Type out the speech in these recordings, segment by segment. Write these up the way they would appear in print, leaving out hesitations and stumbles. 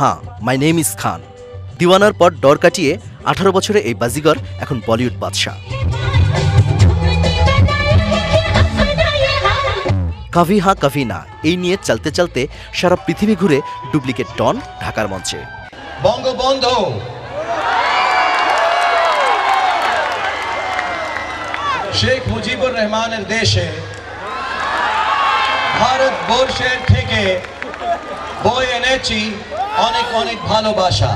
হ্যাঁ, my name is খান। দিওয়ানার পর ডর কাটিয়ে 18 বছরে এই বাজিগর এখন বলিউড বাদশাহ। কাভি হ্যাঁ কাভি না এই নিয়ে চলতে চলতে সারা পৃথিবী ঘুরে ডুপ্লিকেট ডন ঢাকার মঞ্চে। বঙ্গবন্ধু শেখ মুজিবুর রহমানের দেশে ভারতবর্ষের থেকে বয়ে এনেছি অনেক অনেক ভালোবাসা।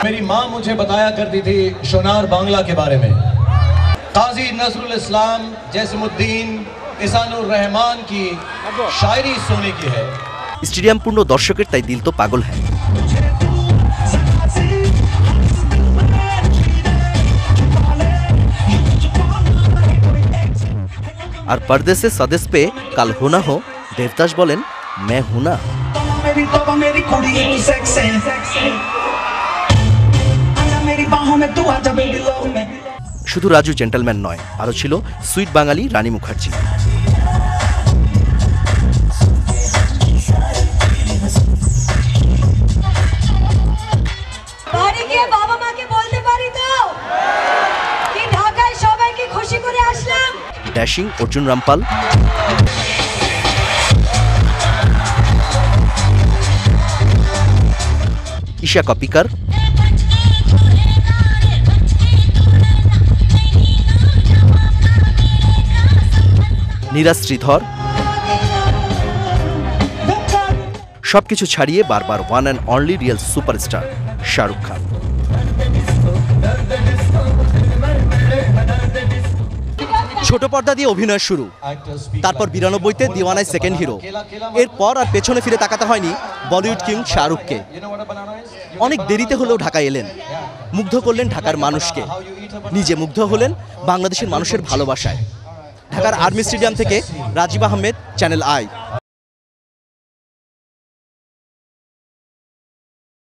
मेरी माँ मुझे बताया करती थी सोनार बांग्ला के बारे में। काजी नजरुल इस्लाम जैसमुद्दीन इसानुर रहमान की शायरी सोने की है। স্টেডিয়াম পূর্ণ দর্শকের তাই দিল তো পাগল হ্যাঁ। আর পরদেশে স্বদেশ পে কাল হোনা হো দেবদাস বলেন মে হুনা। শুধু রাজু জেন্টলম্যান নয়, আরও ছিল সুইট বাঙালি রানী মুখার্জি। বাবা মাকে বলতে পারি তো কি ঢাকায় সবাইকে খুশি করে আসলাম। ড্যাশিং অর্জুন রামপাল, ঈশা কপিকার, নীরাজ শ্রীধর, সবকিছু ছাড়িয়ে বারবার one and only real superstar Shahrukh Khan. ছোট পর্দা দিয়ে অভিনয় শুরু, তারপর 92-তে দিওয়ানায় সেকেন্ড হিরো। এরপর আর পেছনে ফিরে তাকাতে হয়নি বলিউড কিং শাহরুখকে। অনেক দেরিতে হলেও ঢাকায় এলেন, মুগ্ধ করলেন ঢাকার মানুষকে, নিজে মুগ্ধ হলেন বাংলাদেশের মানুষের ভালোবাসায়। ঢাকার আর্মি স্টেডিয়াম থেকে রাজীব আহমেদ, চ্যানেল আই।